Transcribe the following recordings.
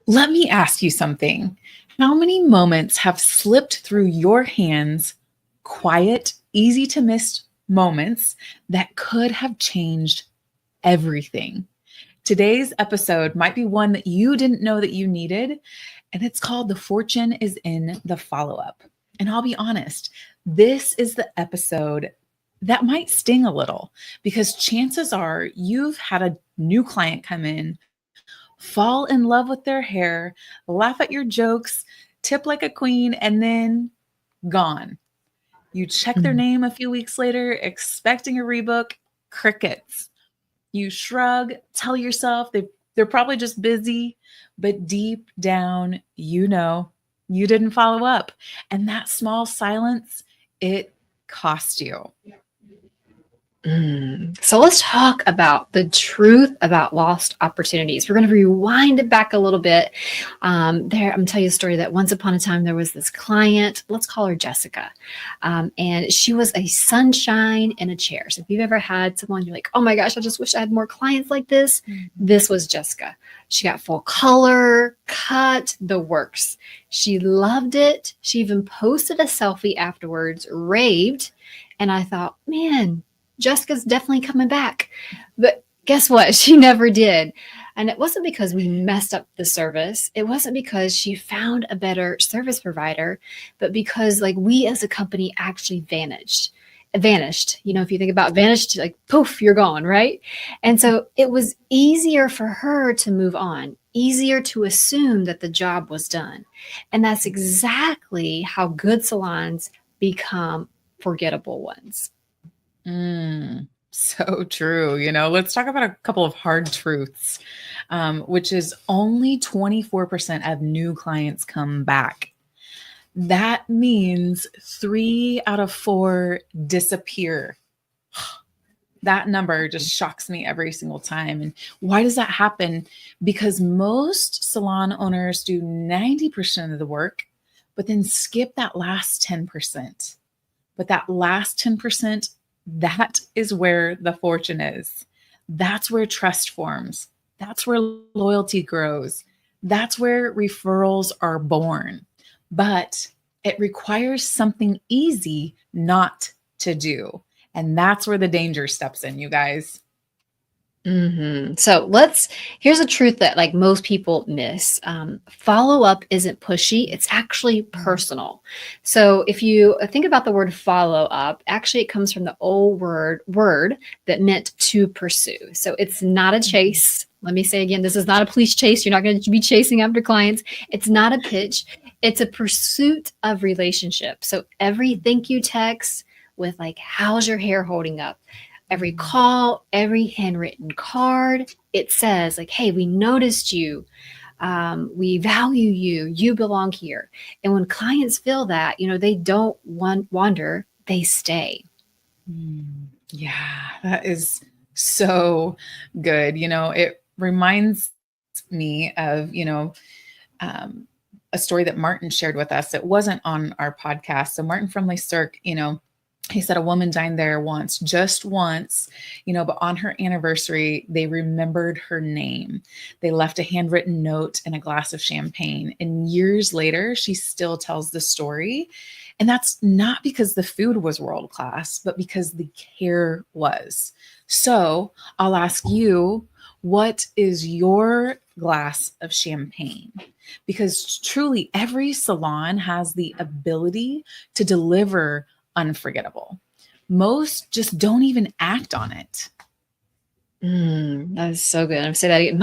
Let me ask you something. How many moments have slipped through your hands, quiet, easy to miss moments that could have changed everything? Today's episode might be one that you didn't know that you needed, and it's called The Fortune is in the Follow Up. And I'll be honest, this is the episode that might sting a little because chances are you've had a new client come in, fall in love with their hair, laugh at your jokes, tip like a queen, and then gone. You check their Mm. name a few weeks later, expecting a rebook, crickets. You shrug, tell yourself they're probably just busy, but deep down, you know, you didn't follow up. And that small silence, it cost you. So let's talk about the truth about lost opportunities. We're going to rewind it back a little bit. I'm going to tell you a story that once upon a time there was this client. Let's call her Jessica, and she was a sunshine in a chair. So if you've ever had someone you're like, oh my gosh, I just wish I had more clients like this. This was Jessica. She got full color, cut, the works. She loved it. She even posted a selfie afterwards, raved, and I thought, man, Jessica's definitely coming back. But guess what? She never did. And it wasn't because we messed up the service. It wasn't because she found a better service provider, but because like we as a company actually vanished. You know, if you think about vanished, like poof, you're gone, right? And so it was easier for her to move on, easier to assume that the job was done. And that's exactly how good salons become forgettable ones. So true. Let's talk about a couple of hard truths, which is only 24% of new clients come back. That means 3 out of 4 disappear. That number just shocks me every single time. And why does that happen? Because most salon owners do 90% of the work, but then skip that last 10%. But that last 10%, that is where the fortune is. That's where trust forms. That's where loyalty grows. That's where referrals are born. But it requires something easy not to do. And that's where the danger steps in, you guys. So here's a truth that like most people miss. Follow up isn't pushy. It's actually personal. So if you think about the word follow up, actually it comes from the old word that meant to pursue. So it's not a chase. Let me say again, this is not a police chase. You're not going to be chasing after clients. It's not a pitch. It's a pursuit of relationship. So every thank you text with like, how's your hair holding up? Every call, every handwritten card, it says like, hey, we noticed you. We value you. You belong here. And when clients feel that, they don't wander, they stay. Yeah, that is so good. It reminds me of, a story that Martin shared with us. It wasn't on our podcast. So Martin from Cirque, he said a woman dined there once, just once, but on her anniversary, they remembered her name. They left a handwritten note and a glass of champagne. And years later, she still tells the story. And that's not because the food was world class, but because the care was. So I'll ask you, what is your glass of champagne? Because truly, every salon has the ability to deliver unforgettable. Most just don't even act on it. That is so good. I'm say that again.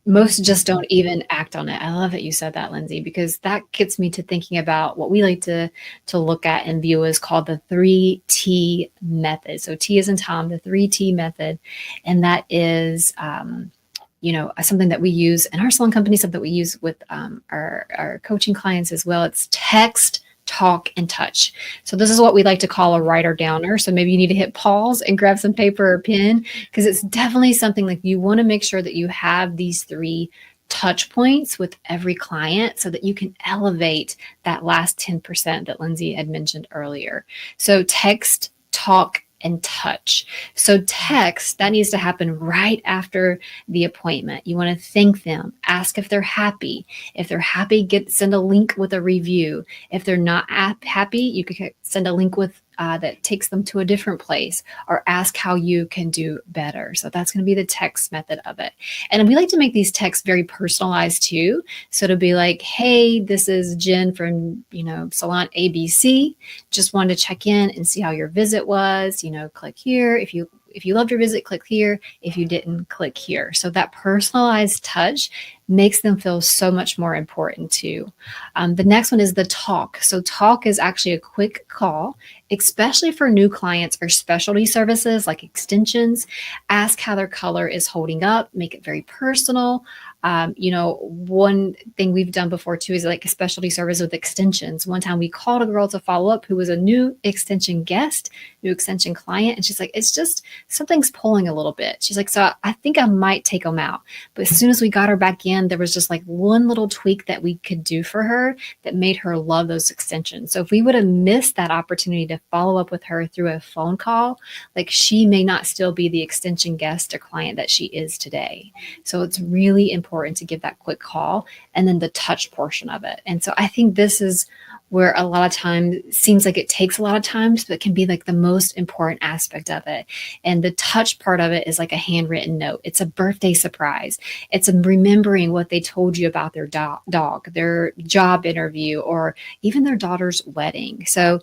Most just don't even act on it. I love that you said that, Lindsay, because that gets me to thinking about what we like to look at and view as called the 3T method. So T is in Tom, the 3T method, and that is something that we use in our salon company, something that we use with our coaching clients as well. It's text, talk, and touch. So this is what we like to call a writer downer. So maybe you need to hit pause and grab some paper or pen, because it's definitely something like you want to make sure that you have these 3 touch points with every client so that you can elevate that last 10% that Lindsay had mentioned earlier. So text, talk, and touch. So text, that needs to happen right after the appointment. You want to thank them, ask if they're happy. If they're happy, send a link with a review. If they're not happy, you could send a link with that takes them to a different place, or ask how you can do better. So that's going to be the text method of it. And we like to make these texts very personalized too. So to be like, hey, this is Jen from, Salon ABC. Just wanted to check in and see how your visit was. Click here. If you loved your visit, click here. If you didn't, click here. So that personalized touch makes them feel so much more important too. The next one is the talk. So talk is actually a quick call, especially for new clients or specialty services like extensions. Ask how their color is holding up, make it very personal. One thing we've done before too is like a specialty service with extensions. One time we called a girl to follow up who was a new extension guest, new extension client. And she's like, it's just something's pulling a little bit. She's like, so I think I might take them out. But as soon as we got her back in, there was just like one little tweak that we could do for her that made her love those extensions. So if we would have missed that opportunity to follow up with her through a phone call, like she may not still be the extension guest or client that she is today. So it's really important to give that quick call, and then the touch portion of it. And so I think this is where a lot of times seems like it takes a lot of times, but can be like the most important aspect of it. And the touch part of it is like a handwritten note. It's a birthday surprise. It's remembering what they told you about their dog, their job interview, or even their daughter's wedding. So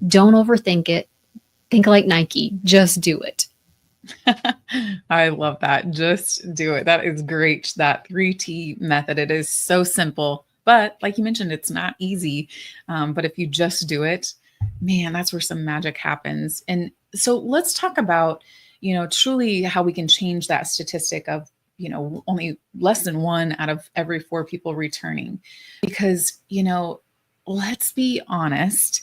don't overthink it. Think like Nike, just do it. I love that. Just do it. That is great. That 3T method. It is so simple, but like you mentioned, it's not easy. But if you just do it, man, that's where some magic happens. And so let's talk about, truly how we can change that statistic of, only less than 1 out of every 4 people returning. Because, let's be honest,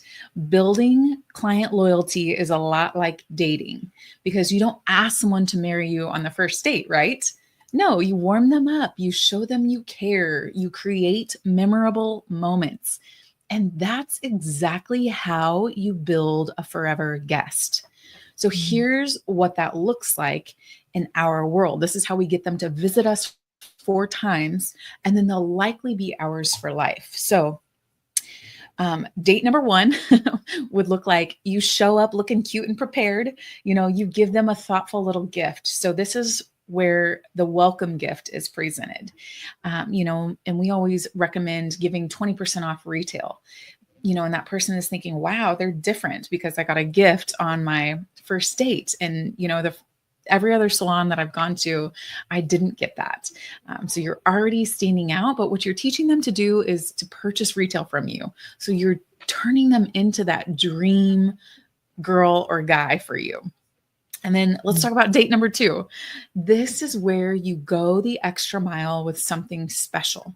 building client loyalty is a lot like dating, because you don't ask someone to marry you on the first date, right? No, you warm them up, you show them you care, you create memorable moments. And that's exactly how you build a forever guest. So here's what that looks like in our world. This is how we get them to visit us 4 times, and then they'll likely be ours for life. So date number 1 would look like you show up looking cute and prepared. You give them a thoughtful little gift. So this is where the welcome gift is presented. And we always recommend giving 20% off retail. And that person is thinking, wow, they're different because I got a gift on my first date. And, every other salon that I've gone to, I didn't get that. So you're already standing out, but what you're teaching them to do is to purchase retail from you. So you're turning them into that dream girl or guy for you. And then let's talk about date number 2. This is where you go the extra mile with something special.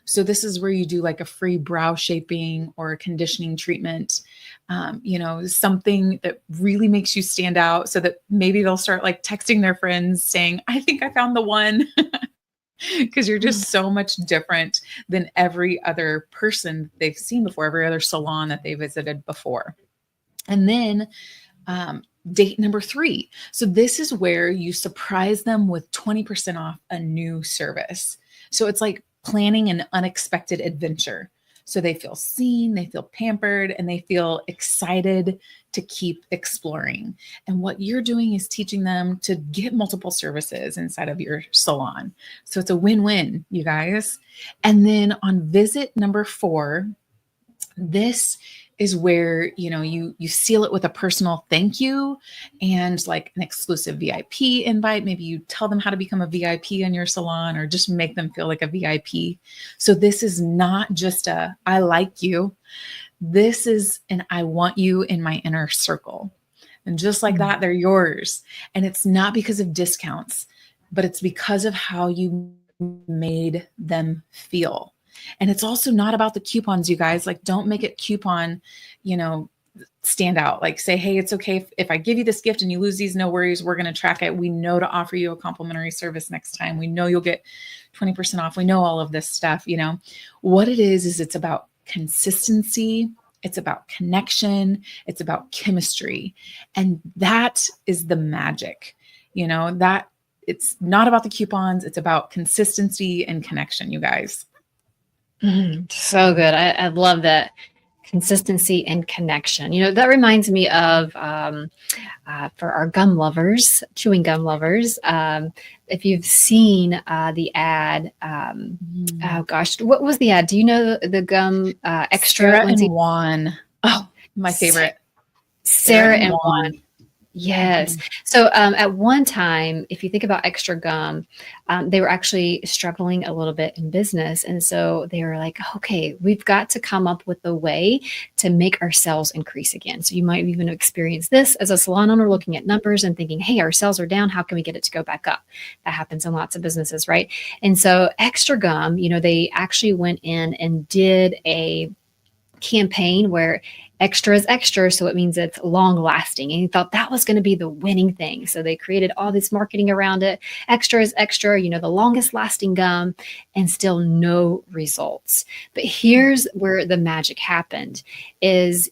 So this is where you do like a free brow shaping or a conditioning treatment, something that really makes you stand out, so that maybe they'll start like texting their friends saying, I think I found the one, because you're just so much different than every other person they've seen before, every other salon that they visited before. And then date number 3. So this is where you surprise them with 20% off a new service. So it's like planning an unexpected adventure. So they feel seen, they feel pampered, and they feel excited to keep exploring. And what you're doing is teaching them to get multiple services inside of your salon. So it's a win-win, you guys. And then on visit number 4, this is where, you seal it with a personal thank you and like an exclusive VIP invite. Maybe you tell them how to become a VIP in your salon, or just make them feel like a VIP. So this is not just a, I like you. This is an, I want you in my inner circle. And just like that, they're yours. And it's not because of discounts, but it's because of how you made them feel. And it's also not about the coupons, you guys. Like, don't make it coupon, stand out. Like, say, hey, it's okay if I give you this gift and you lose these, no worries. We're going to track it. We know to offer you a complimentary service next time. We know you'll get 20% off. We know all of this stuff. What it is it's about consistency it's about connection, it's about chemistry. And that is the magic, that it's not about the coupons, it's about consistency and connection, you guys. So good. I love that consistency and connection. That reminds me of for our gum lovers, chewing gum lovers. If you've seen the ad, oh gosh, what was the ad? Do you know the gum extra, Sarah and Lindsay? Juan. Oh, my favorite. Sarah Sarah and and Juan. Juan. Yes. So at one time, if you think about extra gum, they were actually struggling a little bit in business. And so they were like, okay, we've got to come up with a way to make our sales increase again. So you might even experience this as a salon owner looking at numbers and thinking, hey, our sales are down. How can we get it to go back up? That happens in lots of businesses, right? And so extra gum, they actually went in and did a campaign where extra is extra, so it means it's long lasting, and he thought that was going to be the winning thing, so they created all this marketing around it. Extra is extra, the longest lasting gum, and still no results. But here's where the magic happened is,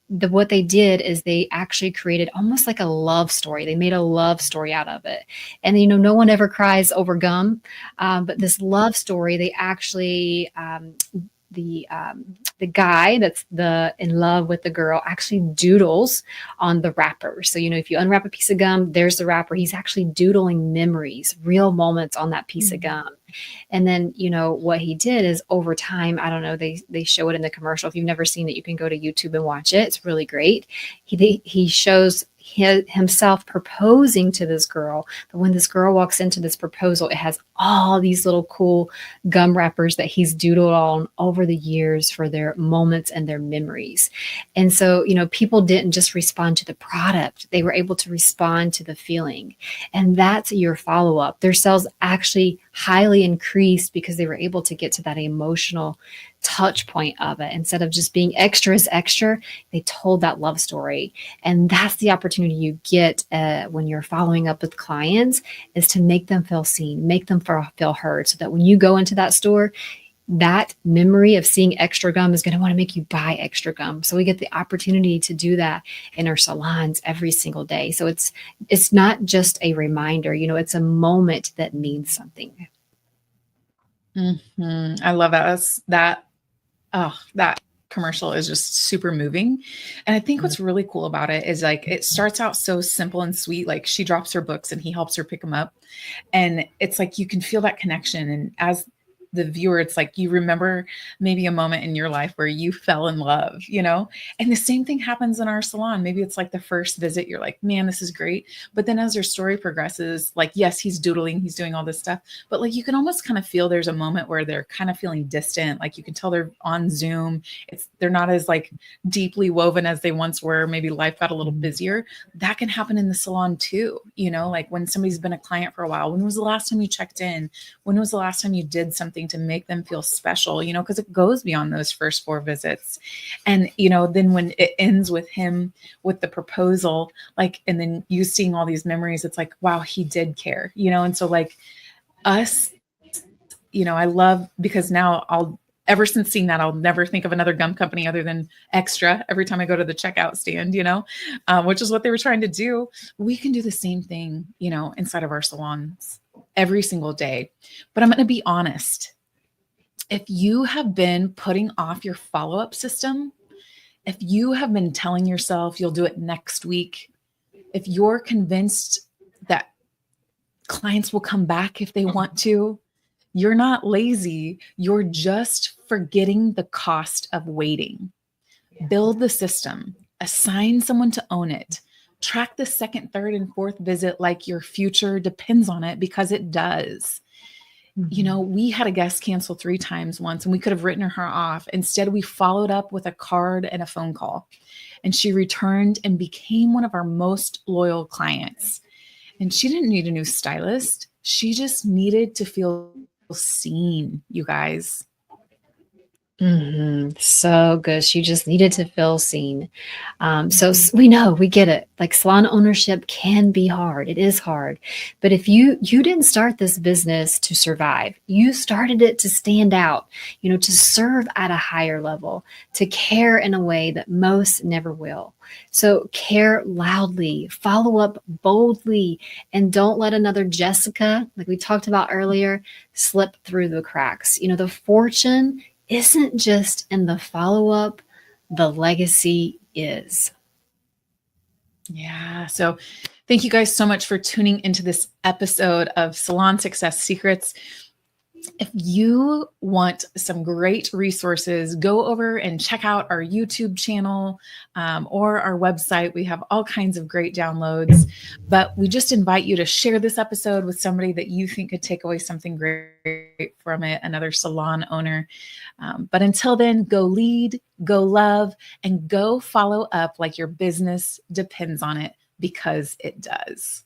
what they did is they actually created almost like a love story. They made a love story out of it. And, no one ever cries over gum. But this love story, they actually, the guy that's in love with the girl actually doodles on the wrapper. So, if you unwrap a piece of gum, there's the wrapper. He's actually doodling memories, real moments on that piece of gum. And then, what he did is over time, I don't know, they show it in the commercial. If you've never seen it, you can go to YouTube and watch it. It's really great. He shows himself proposing to this girl. But when this girl walks into this proposal, it has all these little cool gum wrappers that he's doodled on over the years for their moments and their memories. And so, people didn't just respond to the product, they were able to respond to the feeling. And that's your follow-up. Their sales actually highly increased because they were able to get to that emotional touch point of it. Instead of just being extra is extra, they told that love story. And that's the opportunity you get when you're following up with clients, is to make them feel seen, make them feel heard, so that when you go into that store, that memory of seeing extra gum is going to want to make you buy extra gum. So we get the opportunity to do that in our salons every single day. So it's not just a reminder, it's a moment that means something. I love that. Oh, that commercial is just super moving. And I think what's really cool about it is like, it starts out so simple and sweet. Like she drops her books and he helps her pick them up. And it's like, you can feel that connection. And as the viewer, it's like, you remember maybe a moment in your life where you fell in love, and the same thing happens in our salon. Maybe it's like the first visit, you're like, man, this is great. But then as their story progresses, like, yes, he's doodling, he's doing all this stuff, but like, you can almost kind of feel there's a moment where they're kind of feeling distant. Like you can tell they're on Zoom. They're not as like deeply woven as they once were. Maybe life got a little busier. That can happen in the salon too. Like when somebody's been a client for a while, when was the last time you checked in? When was the last time you did something to make them feel special, because it goes beyond those first 4 visits. And, then when it ends with him with the proposal, like, and then you seeing all these memories, it's like, wow, he did care, and so like us, I love, because now ever since seeing that, I'll never think of another gum company other than Extra every time I go to the checkout stand, which is what they were trying to do. We can do the same thing, inside of our salons every single day. But I'm going to be honest. If you have been putting off your follow-up system, if you have been telling yourself you'll do it next week, if you're convinced that clients will come back if they want to, you're not lazy. You're just forgetting the cost of waiting. Build the system, assign someone to own it, track the second, third, and fourth visit like your future depends on it, because it does. We had a guest cancel 3 times once, and we could have written her off. Instead, we followed up with a card and a phone call, and she returned and became one of our most loyal clients. And she didn't need a new stylist. She just needed to feel seen, you guys. So good. She just needed to feel seen. We know, we get it. Like salon ownership can be hard. It is hard. But if you didn't start this business to survive, you started it to stand out, to serve at a higher level, to care in a way that most never will. So care loudly, follow up boldly, and don't let another Jessica, like we talked about earlier, slip through the cracks. The fortune isn't just in the follow up, the legacy is. Yeah. So thank you guys so much for tuning into this episode of Salon Success Secrets. If you want some great resources, go over and check out our YouTube channel or our website. We have all kinds of great downloads, but we just invite you to share this episode with somebody that you think could take away something great from it, another salon owner. But until then, go lead, go love, and go follow up like your business depends on it, because it does.